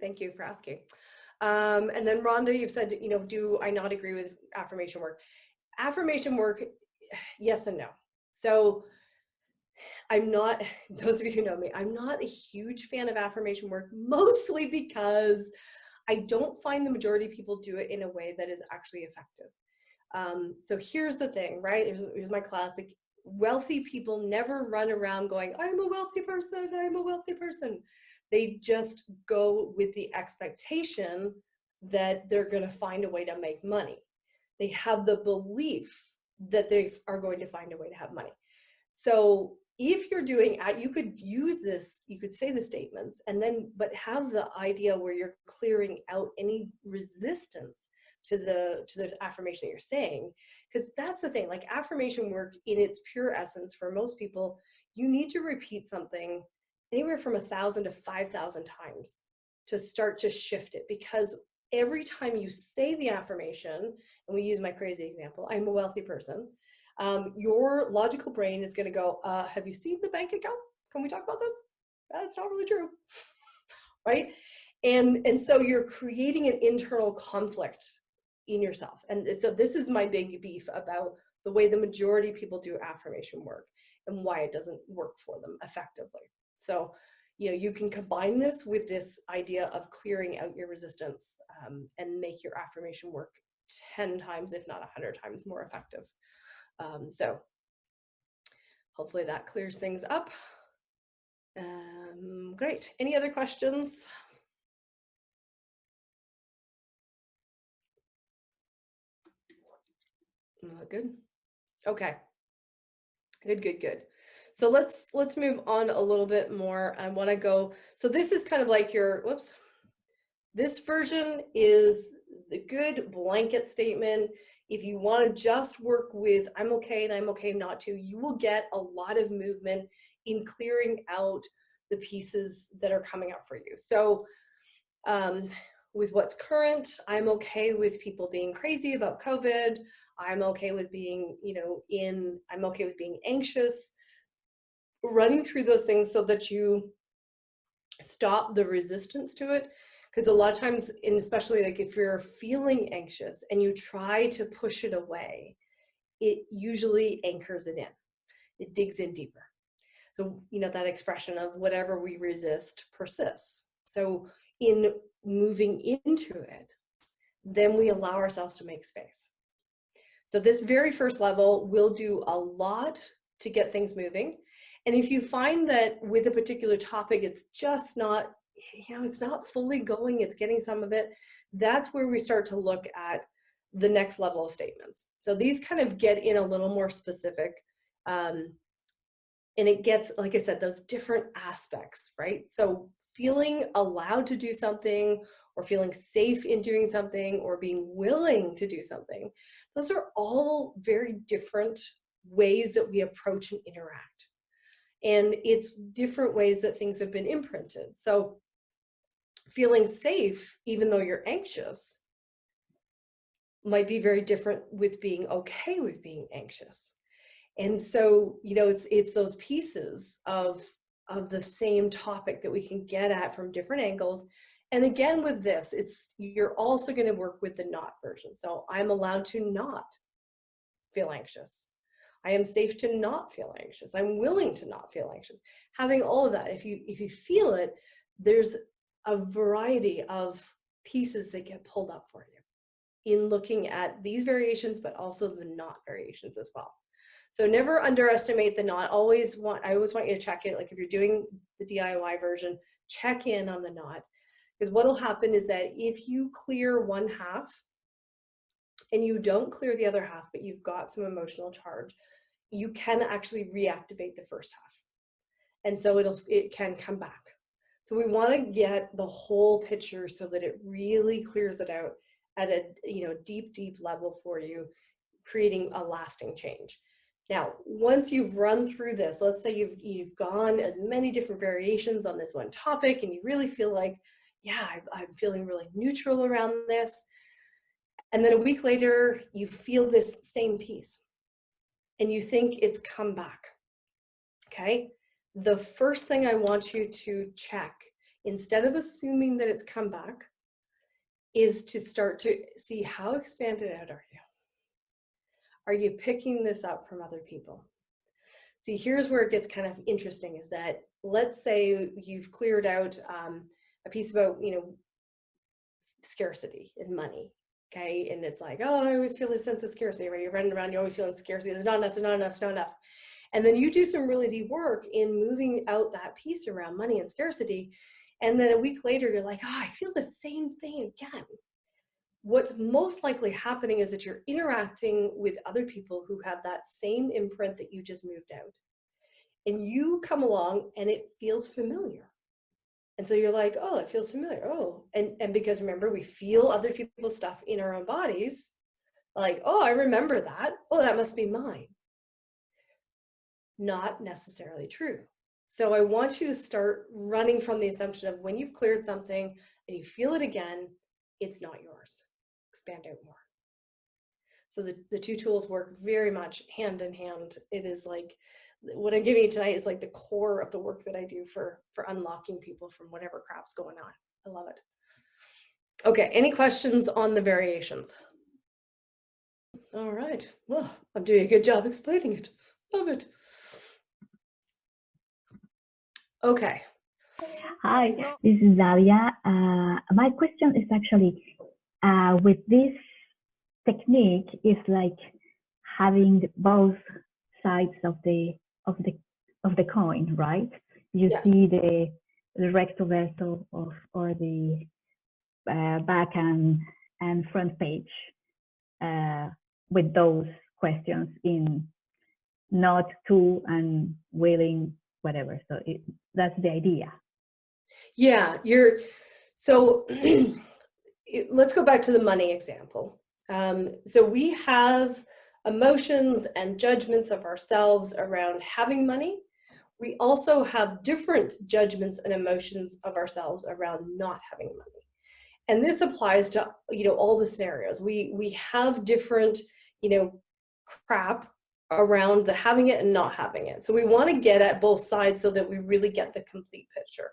Thank you for asking. And then Rhonda, you've said, you know, do I not agree with affirmation work? Affirmation work, yes and no. So I'm not, those of you who know me, I'm not a huge fan of affirmation work, mostly because I don't find the majority of people do it in a way that is actually effective. So here's the thing, right? Here's my classic. Wealthy people never run around going, I'm a wealthy person, I'm a wealthy person. They just go with the expectation that they're going to find a way to make money. They have the belief that they are going to find a way to have money. So if you're doing, you could use this, you could say the statements and then, but have the idea where you're clearing out any resistance to the affirmation that you're saying. Because that's the thing, like affirmation work in its pure essence, for most people, you need to repeat something anywhere from 1,000 to 5,000 times to start to shift it. Because every time you say the affirmation, and we use my crazy example, I'm a wealthy person, your logical brain is going to go, have you seen the bank account? Can we talk about this? That's not really true, right? And so you're creating an internal conflict in yourself. And so this is my big beef about the way the majority of people do affirmation work and why it doesn't work for them effectively. So, you know, you can combine this with this idea of clearing out your resistance and make your affirmation work 10 times, if not 100 times more effective. So hopefully that clears things up. Great. Any other questions? Good. Okay. Good. So let's move on a little bit more. I want to go, so this is kind of like your, whoops. This version is the good blanket statement. If you want to just work with I'm okay and I'm okay not to, you will get a lot of movement in clearing out the pieces that are coming up for you. So with what's current, I'm okay with people being crazy about COVID. I'm okay with being, you know, I'm okay with being anxious. Running through those things so that you stop the resistance to it. Because a lot of times, and especially like if you're feeling anxious and you try to push it away, it usually anchors it in. It digs in deeper. So, you know, that expression of whatever we resist persists. So in moving into it, then we allow ourselves to make space. So this very first level will do a lot to get things moving. And if you find that with a particular topic, it's just not, you know, it's not fully going, it's getting some of it, that's where we start to look at the next level of statements. So these kind of get in a little more specific, and it gets, like I said, those different aspects, right? So feeling allowed to do something, or feeling safe in doing something, or being willing to do something, those are all very different ways that we approach and interact. And it's different ways that things have been imprinted. So feeling safe, even though you're anxious, might be very different with being okay with being anxious. And so, you know, it's those pieces of the same topic that we can get at from different angles. And again, with this, you're also going to work with the not version. So I'm allowed to not feel anxious. I am safe to not feel anxious. I'm willing to not feel anxious. Having all of that, if you feel it, there's a variety of pieces that get pulled up for you in looking at these variations, but also the not variations as well. So never underestimate the not. I always want you to check it. Like if you're doing the DIY version, check in on the not. Because what'll happen is that if you clear one half and you don't clear the other half, but you've got some emotional charge, you can actually reactivate the first half. And so it can come back. So we want to get the whole picture so that it really clears it out at a deep level for you, creating a lasting change. Now, once you've run through this, let's say you've gone as many different variations on this one topic, and you really feel like, yeah, I'm feeling really neutral around this. And then a week later, you feel this same piece and you think it's come back. Okay. The first thing I want you to check, instead of assuming that it's come back, is to start to see how expanded out are you? Are you picking this up from other people? See, here's where it gets kind of interesting, is that let's say you've cleared out a piece about, scarcity and money. Okay. And it's like, oh, I always feel this sense of scarcity, right? You're running around, you're always feeling scarcity. There's not enough, there's not enough, there's not enough. And then you do some really deep work in moving out that piece around money and scarcity. And then a week later, you're like, oh, I feel the same thing again. What's most likely happening is that you're interacting with other people who have that same imprint that you just moved out. And you come along and it feels familiar. And so you're like, oh, it feels familiar. Oh, and because remember, we feel other people's stuff in our own bodies. Like, oh, I remember that. Oh, that must be mine. Not necessarily true. So I want you to start running from the assumption of when you've cleared something and you feel it again, it's not yours. Expand out more. So the two tools work very much hand in hand. It is like, what I'm giving you tonight is like the core of the work that I do for unlocking people from whatever crap's going on. I love it. Okay, any questions on the variations? All right, well, I'm doing a good job explaining it. Love it. Okay.
Hi, this is Dalia. My question is actually, with this technique, is like having both sides of the coin, right? You
Yes.
see the recto verso or the back and front page with those questions in not to and willing, whatever. So that's the idea.
Yeah, so let's go back to the money example. So we have emotions and judgments of ourselves around having money. We also have different judgments and emotions of ourselves around not having money. And this applies to, all the scenarios. We have different, crap around the having it and not having it. So we want to get at both sides so that we really get the complete picture.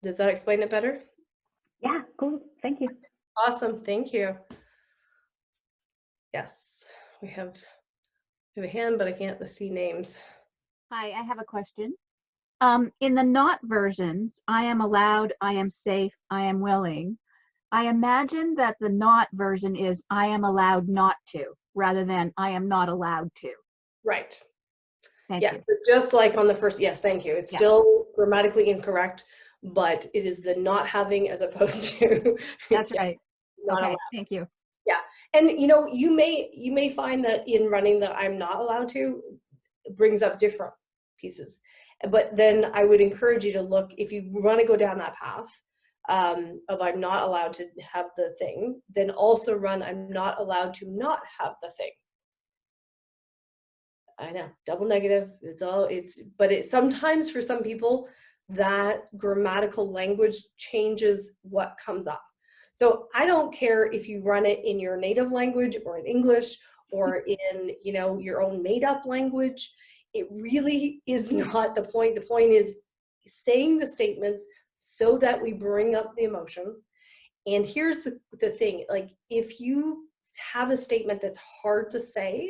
Does that explain it better?
Yeah, cool. Thank you.
Awesome. Thank you. Yes, we have a hand, but I can't see names.
Hi, I have a question. In the not versions, I am allowed, I am safe, I am willing. I imagine that the not version is I am allowed not to, rather than I am not allowed to.
Right.
Thank
Yeah,
you.
but just like on the first, yes, thank you. It's still grammatically incorrect, but it is the not having as opposed to.
That's right.
Not
Okay,
allowed.
thank you.
Yeah, and you may find that in running the I'm not allowed to brings up different pieces, but then I would encourage you to look, if you want to go down that path of I'm not allowed to have the thing, then also run I'm not allowed to not have the thing. I know, double negative, but it sometimes for some people that grammatical language changes what comes up. So I don't care if you run it in your native language or in English or in, your own made up language. It really is not the point. The point is saying the statements so that we bring up the emotion. And here's the thing, like if you have a statement that's hard to say,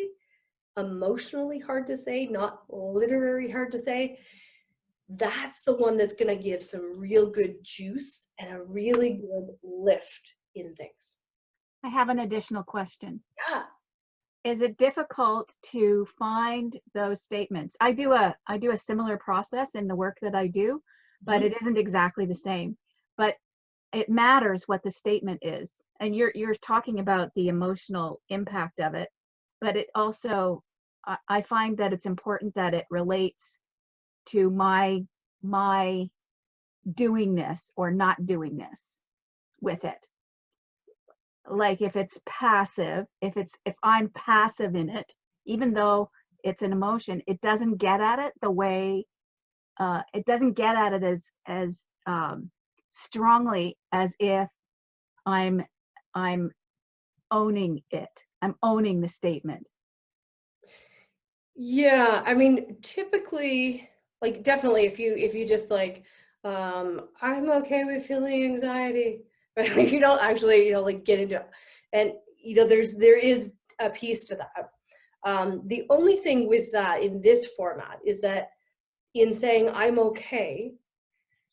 emotionally hard to say, not literary hard to say, that's the one that's going to give some real good juice and a really good lift in things.
I have an additional question.
Yeah.
Is it difficult to find those statements? I do a similar process in the work that I do, but it isn't exactly the same. But it matters what the statement is. And you're talking about the emotional impact of it, but it also, I find that it's important that it relates to my doing this or not doing this with it. Like if it's passive, if I'm passive in it, even though it's an emotion, it doesn't get at it the way, it doesn't get at it as strongly as if I'm owning it. I'm owning the statement.
Yeah, I mean, typically, like definitely if you just like, I'm okay with feeling anxiety, but if you don't actually, like get into it, and there is a piece to that. The only thing with that in this format is that in saying I'm okay,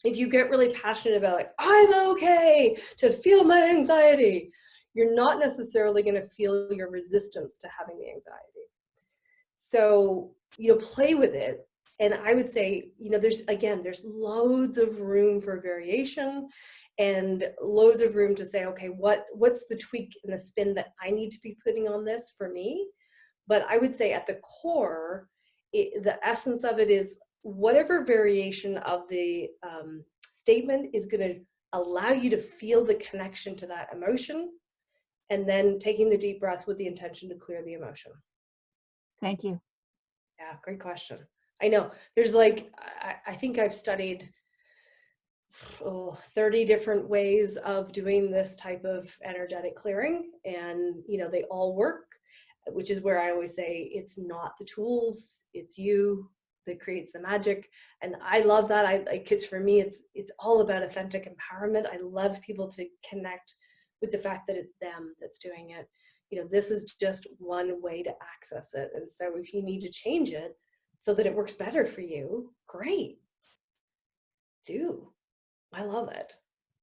if you get really passionate about like, I'm okay to feel my anxiety, you're not necessarily going to feel your resistance to having the anxiety. So, play with it. And I would say, there's loads of room for variation and loads of room to say, okay, what's the tweak and the spin that I need to be putting on this for me? But I would say at the core, the essence of it is whatever variation of the statement is going to allow you to feel the connection to that emotion, and then taking the deep breath with the intention to clear the emotion.
Thank you.
Yeah, great question. I know there's like, I think I've studied 30 different ways of doing this type of energetic clearing, and they all work, which is where I always say it's not the tools, it's you that creates the magic. And I love that. Because for me, it's all about authentic empowerment. I love people to connect with the fact that it's them that's doing it. This is just one way to access it. And so if you need to change it so that it works better for you, great. Do. I love it.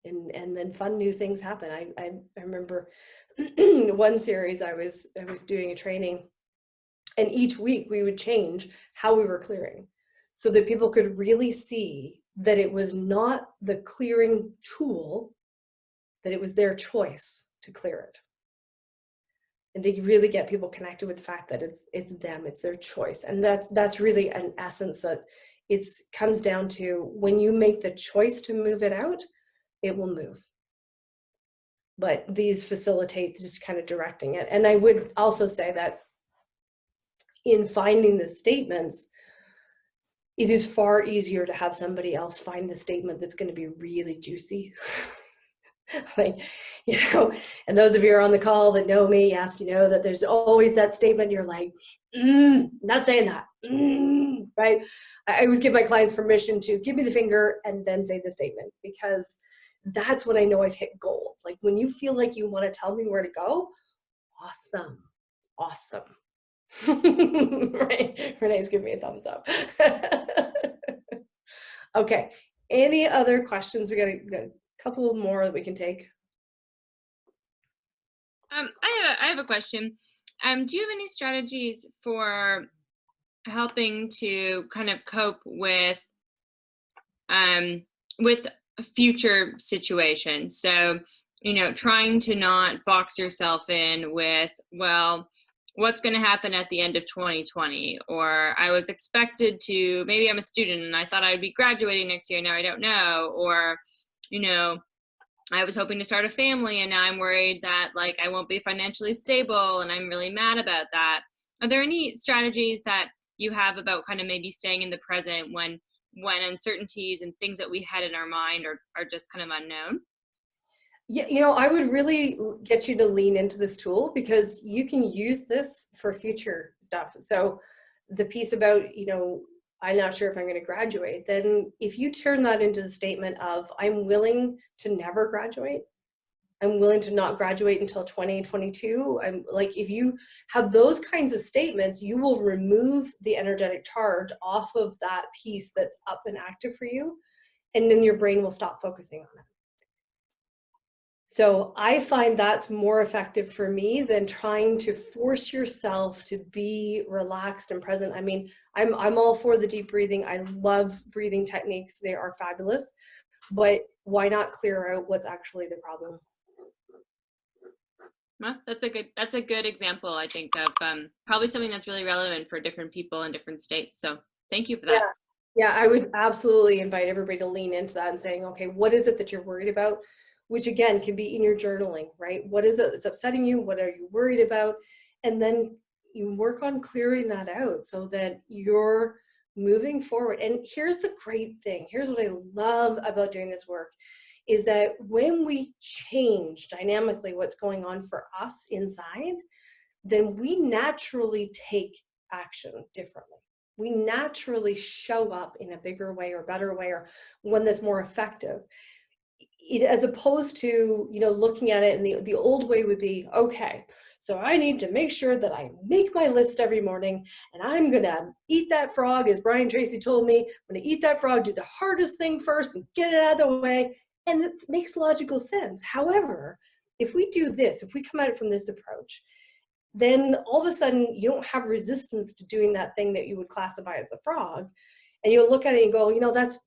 And then fun new things happen. I remember one series I was doing a training, and each week we would change how we were clearing so that people could really see that it was not the clearing tool, that it was their choice to clear it. And to really get people connected with the fact that it's them, it's their choice. And that's really an essence that it comes down to. When you make the choice to move it out, it will move. But these facilitate just kind of directing it. And I would also say that in finding the statements, it is far easier to have somebody else find the statement that's going to be really juicy. And those of you who are on the call that know me, yes, that there's always that statement you're like, not saying that, right? I always give my clients permission to give me the finger and then say the statement, because that's when I know I've hit gold. Like when you feel like you want to tell me where to go, awesome. Right? Renee's giving me a thumbs up. Okay, any other questions? We got a couple more that we can take.
I have a question. Do you have any strategies for helping to kind of cope with future situations? So, trying to not box yourself in with, well, what's going to happen at the end of 2020? Or I was expected to, maybe I'm a student and I thought I would be graduating next year. Now I don't know. Or, I was hoping to start a family and now I'm worried that like I won't be financially stable and I'm really mad about that. Are there any strategies that you have about kind of maybe staying in the present when uncertainties and things that we had in our mind are just kind of unknown?
Yeah, I would really get you to lean into this tool, because you can use this for future stuff. So the piece about, I'm not sure if I'm going to graduate, then if you turn that into the statement of, I'm willing to never graduate, I'm willing to not graduate until 2022. I'm like, if you have those kinds of statements, you will remove the energetic charge off of that piece that's up and active for you. And then your brain will stop focusing on it. So I find that's more effective for me than trying to force yourself to be relaxed and present. I mean, I'm all for the deep breathing. I love breathing techniques. They are fabulous. But why not clear out what's actually the problem?
Well, that's a good example, I think, of probably something that's really relevant for different people in different states. So thank you for that.
Yeah, I would absolutely invite everybody to lean into that and saying, okay, what is it that you're worried about? Which again can be in your journaling, right? What is it that's upsetting you? What are you worried about? And then you work on clearing that out so that you're moving forward. And here's the great thing. Here's what I love about doing this work is that when we change dynamically what's going on for us inside, then we naturally take action differently. We naturally show up in a bigger way or better way, or one that's more effective. As opposed to, you know, looking at it, and the old way would be, okay, so I need to make sure that I make my list every morning, and I'm gonna eat that frog, as Brian Tracy told me, I'm gonna eat that frog, do the hardest thing first and get it out of the way, and it makes logical sense. However, if we do this, if we come at it from this approach, then all of a sudden you don't have resistance to doing that thing that you would classify as the frog. And you'll look at it and go, you know, that's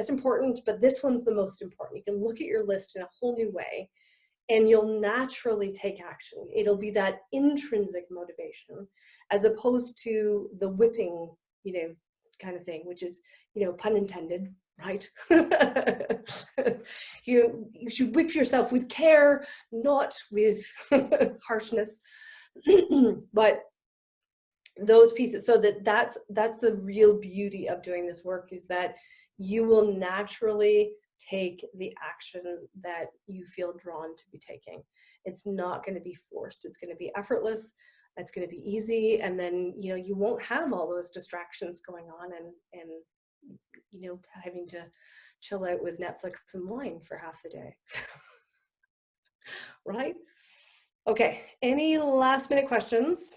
important, but this one's the most important. You can look at your list in a whole new way, and you'll naturally take action. It'll be that intrinsic motivation, as opposed to the whipping, you know, kind of thing, which is, you know, pun intended, right? You should whip yourself with care, not with harshness. But those pieces, so that's the real beauty of doing this work, is that you will naturally take the action that you feel drawn to be taking. It's not going to be forced. It's going to be effortless. It's going to be easy. And then, you know, you won't have all those distractions going on and you know, having to chill out with Netflix and wine for half the day. Right? Okay, any last minute questions?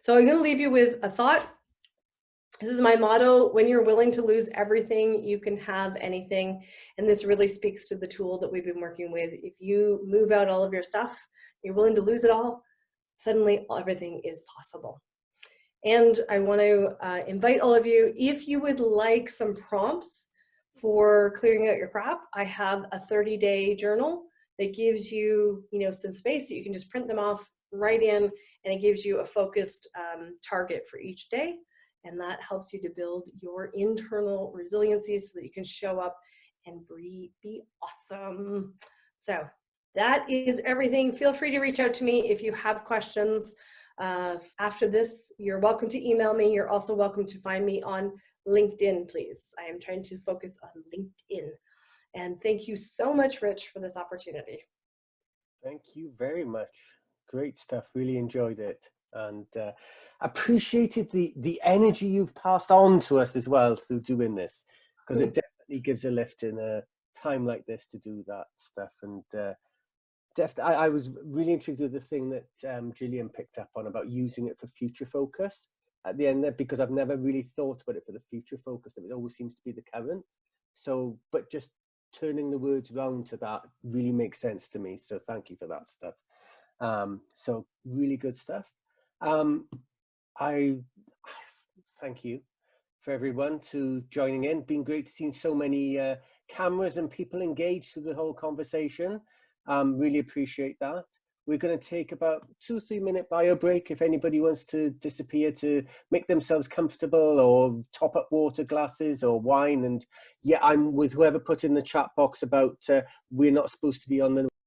So I'm going to leave you with a thought. This is my motto: when you're willing to lose everything, you can have anything. And this really speaks to the tool that we've been working with. If you move out all of your stuff, you're willing to lose it all, suddenly everything is possible. And I want to invite all of you, if you would like some prompts for clearing out your crap, I have a 30-day journal that gives you, you know, some space that you can just print them off, write in, and it gives you a focused target for each day. And that helps you to build your internal resiliency so that you can show up and be awesome. So that is everything. Feel free to reach out to me if you have questions. After this, you're welcome to email me. You're also welcome to find me on LinkedIn, please. I am trying to focus on LinkedIn. And thank you so much, Rich, for this opportunity.
Thank you very much. Great stuff. Really enjoyed it, and appreciated the energy you've passed on to us as well through doing this, because it definitely gives a lift in a time like this to do that stuff. And I was really intrigued with the thing that Gillian picked up on about using it for future focus at the end there, because I've never really thought about it for the future focus. It always seems to be the current. So, but just turning the words round to that really makes sense to me. So thank you for that stuff. So really good stuff. I thank you for everyone to joining in. Been great to see so many cameras and people engaged through the whole conversation. Really appreciate that. We're going to take about 2-3 minute bio break if anybody wants to disappear to make themselves comfortable, or top up water glasses or wine. And yeah, I'm with whoever put in the chat box about we're not supposed to be on the